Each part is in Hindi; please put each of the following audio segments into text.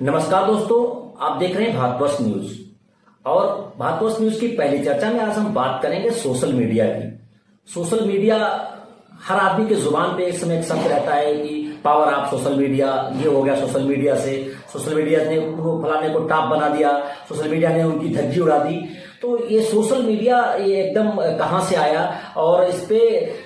नमस्कार दोस्तों, आप देख रहे हैं भारतवर्ष न्यूज। और भारतवर्ष न्यूज की पहली चर्चा में आज हम बात करेंगे सोशल मीडिया की। सोशल मीडिया हर आदमी के जुबान पे एक समय एक शब्द रहता है कि पावर ऑफ सोशल मीडिया, ये हो गया सोशल मीडिया से, सोशल मीडिया ने फलाने को टॉप बना दिया, सोशल मीडिया ने उनकी धज्जी उड़ा दी। तो ये सोशल मीडिया ये एकदम कहां से आया और इस पे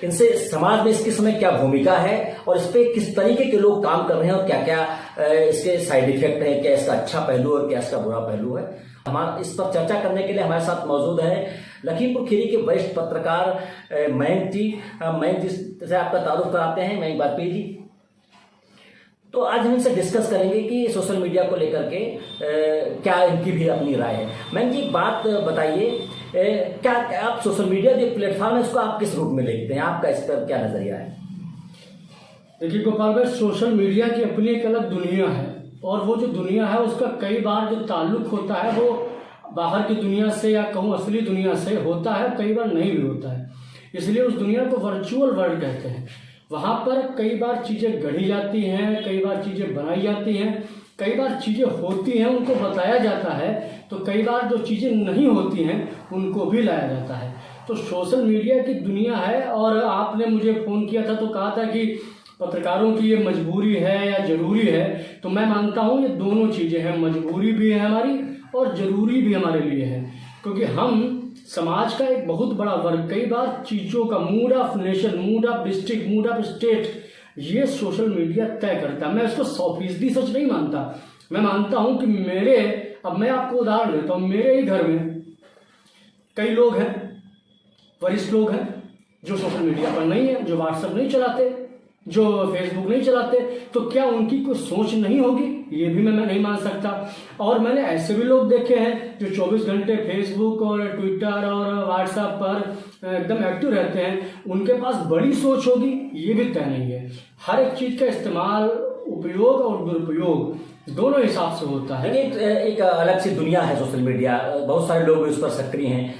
इनसे समाज में इसके समय क्या भूमिका है और इस पे किस तरीके के लोग काम कर रहे हैं और क्या क्या इसके साइड इफेक्ट है, क्या इसका अच्छा पहलू और क्या इसका बुरा पहलू है। हमारा इस पर चर्चा करने के लिए हमारे साथ मौजूद है लखीमपुर खीरी के वरिष्ठ पत्रकार मयंक जी। मयंक जी से आपका तारुफ कराते हैं, मयंक वाजपेयी जी। तो आज हम इनसे डिस्कस करेंगे कि सोशल मीडिया को लेकर के क्या इनकी भी अपनी राय है। मयंक जी, एक बात बताइए, क्या आप सोशल मीडिया जो प्लेटफॉर्म है इसको आप किस रूप में देखते हैं, आपका इस पर क्या नजरिया है? देखिए गोपाल भाई, सोशल मीडिया की अपनी एक अलग दुनिया है और वो जो दुनिया है उसका कई बार जो ताल्लुक होता है वो बाहर की दुनिया से या कहूँ असली दुनिया से होता है, कई बार नहीं भी होता है। इसलिए उस दुनिया को वर्चुअल वर्ल्ड कहते हैं। वहाँ पर कई बार चीज़ें गढ़ी जाती हैं, कई बार चीज़ें बनाई जाती हैं, कई बार चीज़ें होती हैं उनको बताया जाता है, तो कई बार जो चीज़ें नहीं होती हैं उनको भी लाया जाता है। तो सोशल मीडिया की दुनिया है। और आपने मुझे फ़ोन किया था तो कहा था कि पत्रकारों की ये मजबूरी है या ज़रूरी है, तो मैं मानता हूँ ये दोनों चीज़ें हैं। मजबूरी भी है हमारी और ज़रूरी भी हमारे लिए है, क्योंकि हम समाज का एक बहुत बड़ा वर्ग कई बार चीज़ों का mood off nation, mood off district, mood off state ये सोशल मीडिया तय करता है। मैं इसको 100% सच नहीं मानता। मैं मानता हूँ कि अब मैं आपको उदाहरण देता हूँ, मेरे ही घर में कई लोग हैं, वरिष्ठ लोग हैं जो सोशल मीडिया पर नहीं है, जो व्हाट्सएप नहीं चलाते, जो फेसबुक नहीं चलाते। तो क्या उनकी कोई सोच नहीं होगी? ये भी मैं नहीं मान सकता। और मैंने ऐसे भी लोग देखे हैं जो 24 घंटे फेसबुक और ट्विटर और व्हाट्सएप पर एकदम एक्टिव रहते हैं। उनके पास बड़ी सोच होगी, ये भी तय नहीं है। हर एक चीज़ का इस्तेमाल, उपयोग और दुरुपयोग दोनों हिसाब से होता है। एक अलग सी दुनिया है सोशल मीडिया, बहुत सारे लोग उस पर सक्रिय हैं।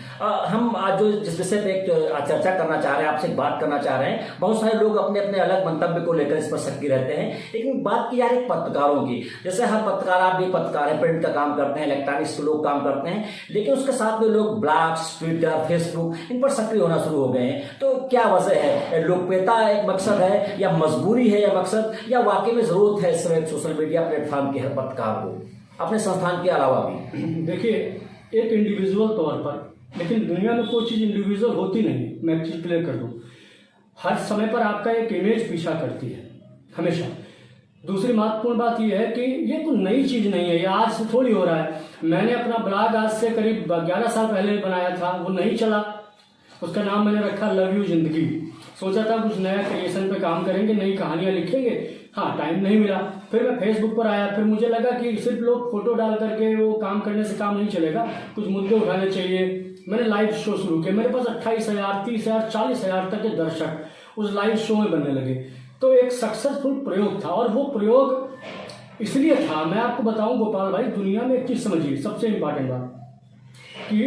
हम आज जो जिस विषय पे एक चर्चा करना चाह रहे हैं, आपसे एक बात करना चाह रहे हैं, बहुत सारे लोग अपने अपने अलग मंतव्य को लेकर इस पर सक्रिय रहते हैं। लेकिन बात की जा रही है पत्रकारों की। जैसे हर पत्रकार, आप भी पत्रकार हैं, प्रिंट का काम करते हैं, इलेक्ट्रॉनिक्स के लोग काम करते हैं, लेकिन उसके साथ में लोग ब्लॉग्स, ट्विटर, फेसबुक इन पर सक्रिय होना शुरू हो गए हैं। तो क्या वजह है? लोकप्रियता एक मकसद है या मजबूरी है या मकसद, या वाकई में जरूरत है इस समय सोशल मीडिया प्लेटफॉर्म के हर पत्रकार को अपने संस्थान के अलावा भी? देखिए, एक इंडिविजुअल तौर पर, लेकिन दुनिया में कोई चीज़ इंडिविजुअल होती नहीं। मैं एक चीज़ क्लियर कर दूं, हर समय पर आपका एक इमेज पीछा करती है हमेशा। दूसरी महत्वपूर्ण बात यह है कि ये कोई नई चीज़ नहीं है, ये आज से थोड़ी हो रहा है। मैंने अपना ब्लॉग आज से करीब 11 साल पहले बनाया था, वो नहीं चला। उसका नाम मैंने रखा लव यू जिंदगी। सोचा था कुछ नया क्रिएशन पे काम करेंगे, नई कहानियाँ लिखेंगे। हाँ, टाइम नहीं मिला। फिर मैं फेसबुक पर आया, फिर मुझे लगा कि सिर्फ लोग फोटो डाल करके वो काम करने से काम नहीं चलेगा, कुछ मुद्दे उठाने चाहिए। मैंने लाइव शो शुरू किया। मेरे पास 28,000, 30,000, 40,000 तक के दर्शक उस लाइव शो में बनने लगे। तो एक सक्सेसफुल प्रयोग था। और वो प्रयोग इसलिए था, मैं आपको बताऊं गोपाल भाई, दुनिया में एक चीज़ समझिए, सबसे इम्पॉर्टेंट बात कि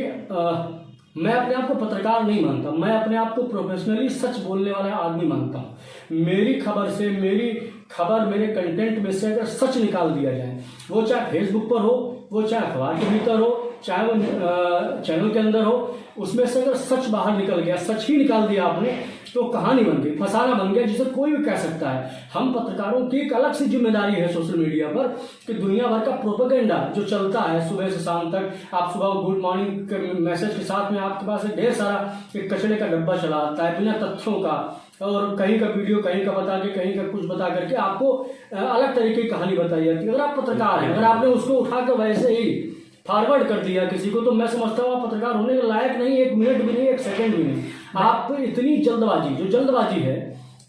मैं अपने आप को पत्रकार नहीं मानता, मैं अपने आप को प्रोफेशनली सच बोलने वाला आदमी मानता हूँ। मेरी खबर से, मेरे कंटेंट में से अगर सच निकाल दिया जाए, वो चाहे फेसबुक पर हो, वो चाहे अखबार के भीतर हो, चाहे वो चैनल के अंदर हो, उसमें से अगर सच बाहर निकल गया, सच ही निकाल दिया आपने, तो कहानी बन गई, फसाना बन गया, जिसे कोई भी कह सकता है। हम पत्रकारों की एक अलग सी जिम्मेदारी है सोशल मीडिया पर कि दुनिया भर का प्रोपेगेंडा जो चलता है सुबह से शाम तक, आप सुबह गुड मॉर्निंग के मैसेज के साथ में आपके पास ढेर सारा एक कचरे का डब्बा चला आता है बिना तथ्यों का, और कहीं का वीडियो कहीं का बता के, कहीं का कुछ बता करके आपको अलग तरीके की कहानी बताई जाती है। अगर आप पत्रकार हैं, अगर आपने उसको उठा कर वैसे ही फॉरवर्ड कर दिया किसी को, तो मैं समझता हूँ आप पत्रकार होने के लायक नहीं, 1 मिनट भी नहीं, 1 सेकंड भी नहीं। आप इतनी जल्दबाजी है,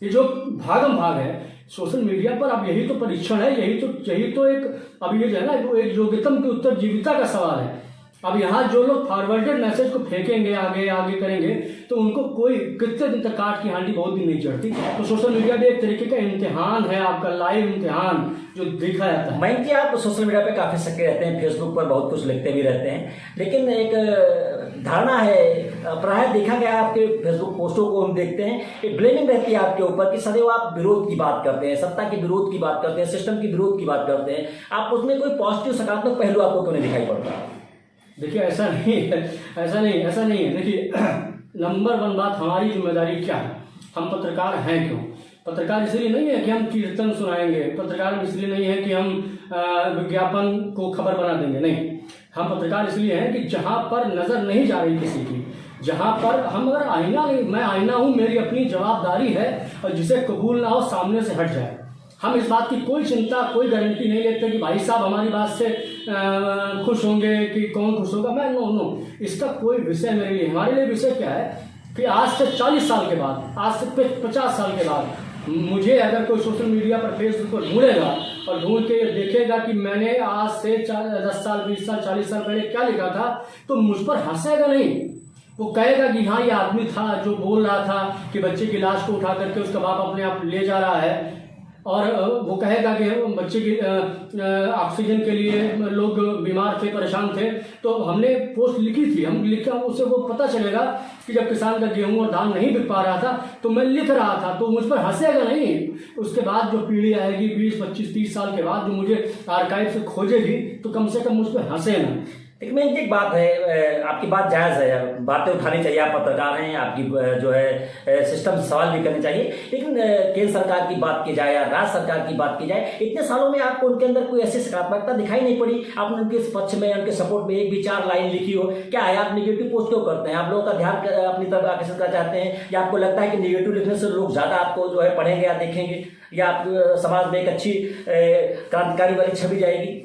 ये जो भागम भाग है सोशल मीडिया पर, अब यही तो परीक्षण है, यही तो एक, अब ये जो है ना, एक योग्यतम की उत्तर जीविता का सवाल है। अब यहाँ जो लोग फॉरवर्डेड मैसेज को फेंकेंगे आगे आगे करेंगे तो उनको कोई कितने दिन तक काट की हांडी बहुत दिन नहीं चढ़ती। तो सोशल मीडिया भी एक तरीके का इम्तिहान है, आपका लाइव इम्तिहान जो देखा जाता है। मैं कि आप सोशल मीडिया पे काफी सक्रिय रहते हैं, फेसबुक पर बहुत कुछ लिखते भी रहते हैं, लेकिन एक धारणा है, प्राय देखा गया आपके फेसबुक पोस्टों को हम देखते हैं, एक ब्लेमिंग रहती है आपके ऊपर कि सदैव आप विरोध की बात करते हैं, सत्ता के विरोध की बात करते हैं, सिस्टम की विरोध की बात करते हैं। आप उसमें कोई पॉजिटिव सकारात्मक पहलू आपको क्यों नहीं दिखाई पड़ता? देखिए ऐसा नहीं है। देखिए नंबर 1 बात, हमारी जिम्मेदारी क्या है? हम पत्रकार हैं क्यों? पत्रकार इसलिए नहीं है कि हम कीर्तन सुनाएंगे, पत्रकार इसलिए नहीं है कि हम विज्ञापन को खबर बना देंगे, नहीं। हम पत्रकार इसलिए हैं कि जहां पर नजर नहीं जा रही किसी की, जहां पर हम अगर आईना नहीं, मैं आईना हूं, मेरी अपनी जवाबदारी है, और जिसे कबूल ना हो सामने से हट जाए। हम इस बात की कोई चिंता, कोई गारंटी नहीं लेते कि भाई साहब हमारी बात से खुश होंगे कि कौन खुश होगा। मैं नो, इसका कोई विषय मेरे लिए, हमारे लिए विषय क्या है कि आज से 40 साल के बाद, आज से 50 साल के बाद मुझे अगर कोई सोशल मीडिया पर फेसबुक पर ढूंढेगा और ढूंढ के देखेगा कि मैंने आज से 10 साल 20 साल 40 साल पहले क्या लिखा था, तो मुझ पर हंसेगा नहीं। वो कहेगा कि हाँ ये आदमी था जो बोल रहा था कि बच्चे की लाश को उठा करके उसका बाप अपने आप ले जा रहा है, और वो कहेगा कि बच्चे की ऑक्सीजन के लिए लोग बीमार थे, परेशान थे, तो हमने पोस्ट लिखी थी, हम लिखा, उससे वो पता चलेगा कि जब किसान का गेहूं और धान नहीं बिक पा रहा था तो मैं लिख रहा था, तो मुझ पर हंसेगा नहीं। उसके बाद जो पीढ़ी आएगी 20 25 30 साल के बाद, जो मुझे आर्काइव से खोजेगी, तो कम से कम मुझ पर हंसे ना। लेकिन मैं एक बात है, आपकी बात जायज़ है, बातें उठानी चाहिए, आप पत्रकार हैं, आपकी जो है सिस्टम से सवाल भी करने चाहिए, लेकिन केंद्र सरकार की बात की जाए या राज्य सरकार की बात की जाए, इतने सालों में आपको उनके अंदर कोई ऐसी सकारात्मकता दिखाई नहीं पड़ी? आपने उनके पक्ष में, उनके सपोर्ट में एक भी 4 लाइन लिखी हो? क्या है, आप निगेटिव पोस्ट क्यों करते हैं? आप लोगों का ध्यान अपनी तरफ आकर्षित करना चाहते हैं, या आपको लगता है कि निगेटिव लिखने से लोग ज़्यादा आपको जो है पढ़ेंगे या देखेंगे, या आप समाज में एक अच्छी क्रांतिकारी वाली छवि जाएगी?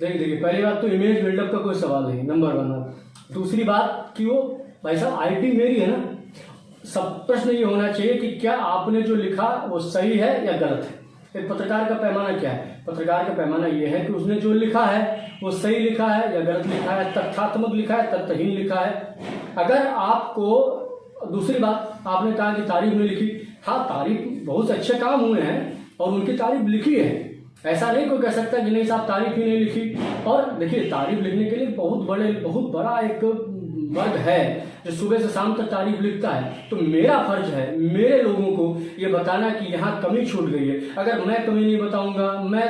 देखिए पहली बात तो इमेज बिल्डअप का कोई सवाल नहीं, नंबर 1 बात। दूसरी बात कि वो भाई साहब आईडी मेरी है ना, सब प्रश्न ये होना चाहिए कि क्या आपने जो लिखा वो सही है या गलत है। एक पत्रकार का पैमाना क्या है? पत्रकार का पैमाना ये है कि उसने जो लिखा है वो सही लिखा है या गलत लिखा है, तथ्यात्मक लिखा है, तथ्यहीन लिखा है। अगर आपको, दूसरी बात आपने कहा कि तारीफ नहीं लिखी, हाँ तारीफ, बहुत अच्छे काम हुए हैं और उनकी तारीफ लिखी है, ऐसा नहीं कोई कह सकता कि नहीं साहब तारीफ ही नहीं लिखी। और देखिए तारीफ लिखने के लिए बहुत बड़ा एक वर्ग है जो सुबह से शाम तक तारीफ लिखता है। तो मेरा फर्ज है मेरे लोगों को ये बताना कि यहाँ कमी छूट गई है। अगर मैं कमी नहीं बताऊंगा, मैं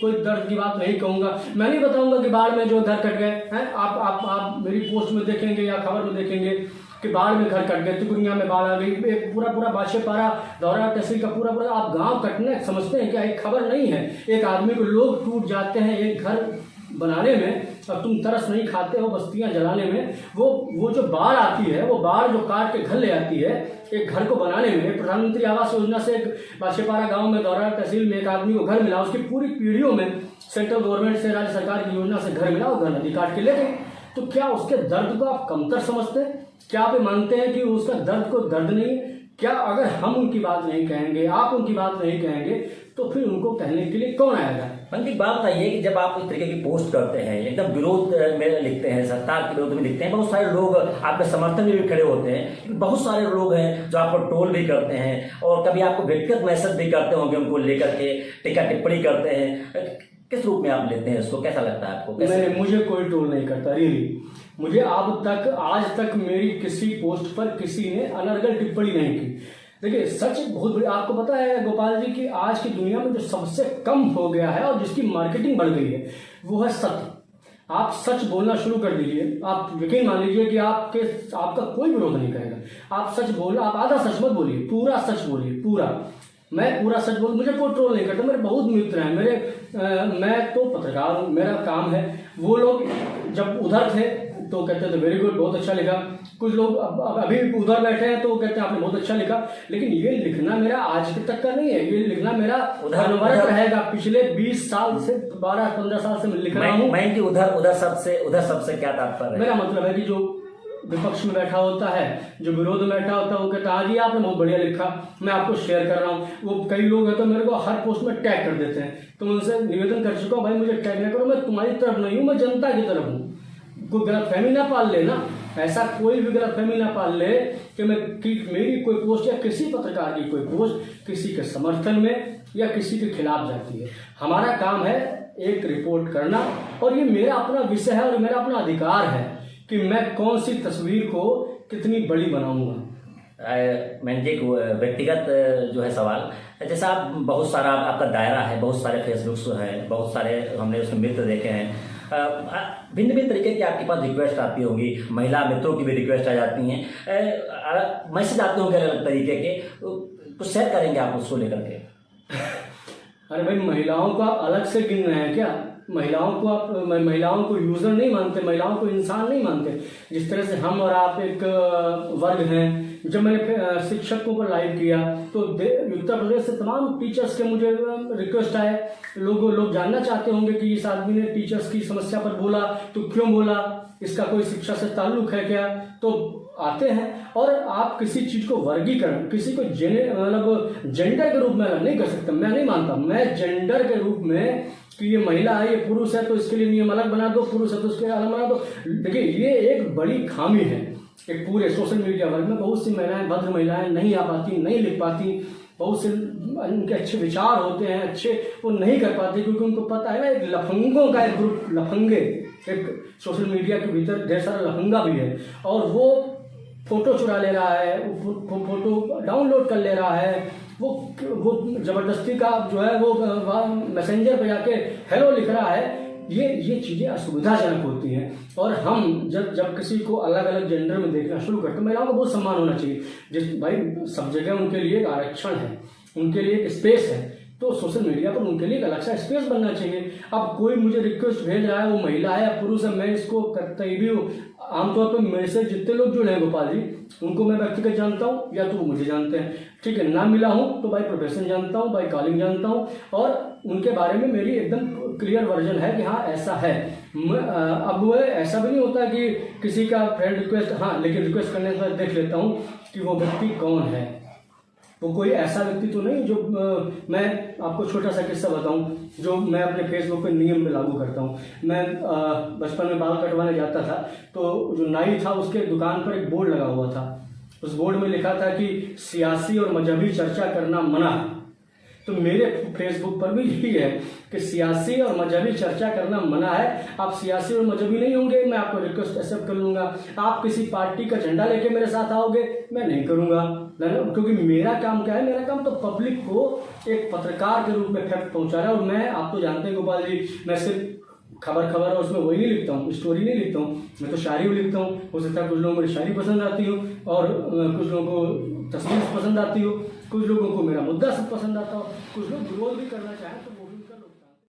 कोई दर्द की बात नहीं कहूंगा, मैं नहीं बताऊंगा कि बाढ़ में जो घर कट गए हैं, आप मेरी पोस्ट में देखेंगे या खबर में देखेंगे कि बाढ़ में घर कट गए, तिकुरिया में बाढ़ आ गई, एक पूरा बाछेपारा दौरा तहसील का पूरा आप गांव कटने समझते हैं क्या? एक खबर नहीं है। एक आदमी को लोग टूट जाते हैं एक घर बनाने में और तुम तरस नहीं खाते हो बस्तियां जलाने में। वो जो बाढ़ आती है, वो बाढ़ जो काट के घर ले आती है एक घर को बनाने में। प्रधानमंत्री आवास योजना से एक बाछेपारा गांव में दौरा तहसील में एक आदमी को घर मिला, उसकी पूरी पीढ़ियों में सेंट्रल गवर्नमेंट से, राज्य सरकार की योजना से घर मिला, वो घर नदी काट के ले गए। तो क्या उसके दर्द को आप कमतर समझते हैं? क्या आप मानते हैं कि उसका दर्द को दर्द नहीं है? क्या अगर हम उनकी बात नहीं कहेंगे, आप उनकी बात नहीं कहेंगे, तो फिर उनको कहने के लिए कौन आएगा? मंकी बात बताइए कि जब आप इस तरीके की पोस्ट करते हैं, एकदम विरोध में लिखते हैं, सरकार के विरोध में लिखते हैं, बहुत सारे लोग आपके समर्थन में भी खड़े होते हैं, बहुत सारे लोग हैं जो आपको ट्रोल भी करते हैं और कभी आपको व्यक्तिगत मैसेज भी करते होंगे, उनको लेकर के टीका टिप्पणी करते हैं। किस रूप में आप लेते हैं इसको? कैसा लगता है आपको? नहीं, मुझे कोई ट्रोल नहीं करता, रियली। मुझे आज तक मेरी किसी पोस्ट पर किसी ने अनर्गल टिप्पणी नहीं की। देखिए सच बहुत बड़ी, आपको पता है गोपाल जी कि आज की दुनिया में जो सबसे कम हो गया है और जिसकी मार्केटिंग बढ़ गई है वो है सत्य। आप सच बोलना शुरू कर दीजिए, आप यकीन मान लीजिए कि आपका कोई विरोध नहीं करेगा। आप सच बोलो, आप आधा सच मत बोलिए, पूरा सच बोलिए, पूरा। मैं पूरा सच बोल, मुझे कोई ट्रोल नहीं करता, मेरे बहुत मित्र हैं मैं तो पत्रकार हूँ, मेरा काम है। वो लोग जब उधर थे तो कहते थे वेरी गुड, बहुत अच्छा लिखा। कुछ लोग अभी उधर बैठे हैं तो कहते हैं आपने बहुत अच्छा लिखा। लेकिन ये लिखना मेरा आज तक का नहीं है, ये लिखना मेरा अनवरत रहेगा। पिछले 20 साल से 12-15 साल से मैं लिख रहा हूँ। मैं कि उधर सबसे क्या तात्पर्य है? मेरा मतलब है कि जो विपक्ष में बैठा होता है, जो विरोध में बैठा होता है, वो कहता है हाँ जी आपने बहुत बढ़िया लिखा, मैं आपको शेयर कर रहा हूँ। वो कई लोग हैं तो मेरे को हर पोस्ट में टैग कर देते हैं, तो उनसे निवेदन कर चुका हूँ भाई मुझे टैग नहीं करो, मैं तुम्हारी तरफ नहीं हूँ, मैं जनता की तरफ हूँ। कोई गलतफहमी ना पाल ले ना, ऐसा कोई भी गलतफहमी ना पाल ले कि मेरी कोई पोस्ट या किसी पत्रकार की कोई पोस्ट किसी के समर्थन में या किसी के खिलाफ जाती है। हमारा काम है एक रिपोर्ट करना, और ये मेरा अपना विषय है और मेरा अपना अधिकार है कि मैं कौन सी तस्वीर को कितनी बड़ी बनाऊंगा। मैंने एक व्यक्तिगत जो है सवाल, जैसा आप बहुत सारा आपका दायरा है, बहुत सारे फेसबुक्स हैं, बहुत सारे हमने उसमें मित्र देखे हैं, भिन्न भिन्न तरीके की आपके पास रिक्वेस्ट आती होंगी, महिला मित्रों की भी रिक्वेस्ट आ जाती हैं, मैसेज आते होंगे अलग तरीके के, कुछ शेयर करेंगे आप उसको लेकर के? अरे भाई, महिलाओं को आप अलग से गिन रहे हैं क्या? महिलाओं को यूजर नहीं मानते, महिलाओं को इंसान नहीं मानते। जिस तरह से हम और आप एक वर्ग हैं। जब मैंने शिक्षकों को लाइव किया तो उत्तर प्रदेश से तमाम टीचर्स के मुझे रिक्वेस्ट आए। लोग जानना चाहते होंगे कि इस आदमी ने टीचर्स की समस्या पर बोला तो क्यों बोला, इसका कोई शिक्षा से ताल्लुक है क्या? तो आते हैं। और आप किसी चीज को वर्गीकरण, किसी को मतलब जेंडर के रूप में अलग नहीं कर सकते। मैं नहीं मानता, मैं जेंडर के रूप में कि ये महिला है, ये पुरुष है तो इसके लिए नियम अलग बना दो, पुरुष है तो उसके अलग बना दो। देखिए, ये एक बड़ी खामी है एक पूरे सोशल मीडिया वर्ग में। बहुत सी महिलाएं, भद्र महिलाएं नहीं आ पाती, नहीं लिख पाती, बहुत से उनके अच्छे विचार होते हैं, अच्छे वो नहीं कर पाते क्योंकि उनको पता है ना, एक लफंगों का एक ग्रुप, लफंगे एक सोशल मीडिया के भीतर ढेर सारा लफंगा भी है, और वो फोटो चुरा ले रहा है, फोटो डाउनलोड कर ले रहा है, वो जबरदस्ती का जो है वो मैसेंजर पे जाके हेलो लिख रहा है। ये चीजें असुविधाजनक होती हैं। और हम जब किसी को अलग अलग जेंडर में देखना शुरू करते हैं, महिलाओं को बहुत सम्मान होना चाहिए। जिस भाई सब जगह उनके लिए एक आरक्षण है, उनके लिए एक स्पेस है, तो सोशल मीडिया पर उनके लिए एक अलग सा स्पेस बनना चाहिए। अब कोई मुझे रिक्वेस्ट भेज रहा है, वो महिला है या पुरुष है, मैं इसको कतई भी आमतौर पर मेरे से जितने लोग जुड़े हैं गोपाल जी, उनको मैं व्यक्तिगत जानता हूँ या तो वो मुझे जानते हैं, ठीक है। ना मिला हूँ तो बाई प्रोफेशन जानता हूँ, बाई कॉलिंग जानता हूँ, और उनके बारे में मेरी एकदम क्लियर वर्जन है कि हाँ ऐसा है। अब वो ऐसा भी नहीं होता कि किसी का फ्रेंड रिक्वेस्ट, हाँ, लेकिन रिक्वेस्ट करने से देख लेता हूँ कि वो व्यक्ति कौन है। वो कोई ऐसा व्यक्ति तो नहीं जो मैं आपको छोटा सा किस्सा बताऊं जो मैं अपने फेसबुक पे नियम में लागू करता हूं। मैं बचपन में बाल कटवाने जाता था, तो जो नाई था उसके दुकान पर एक बोर्ड लगा हुआ था। उस बोर्ड में लिखा था कि सियासी और मजहबी चर्चा करना मना। तो मेरे फेसबुक पर भी यही है कि सियासी और मजहबी चर्चा करना मना है। आप सियासी और मजहबी नहीं होंगे, मैं आपको रिक्वेस्ट एक्सेप्ट कर लूंगा। आप किसी पार्टी का झंडा लेके मेरे साथ आओगे, मैं नहीं करूंगा, क्योंकि मेरा काम क्या है? मेरा काम तो पब्लिक को एक पत्रकार के रूप में फैक्ट पहुंचा रहा है। और मैं, आप तो जानते हैं गोपाल जी, मैं सिर्फ खबर और उसमें वही नहीं लिखता हूँ, स्टोरी नहीं लिखता हूँ, मैं तो शायरी भी लिखता हूँ। हो सकता है कुछ लोगों को मेरी शायरी पसंद आती हो, और कुछ लोगों को तस्वीर पसंद आती हो, कुछ लोगों को मेरा मुद्दा सब पसंद आता हो, कुछ लोग विरोध भी करना चाहें तो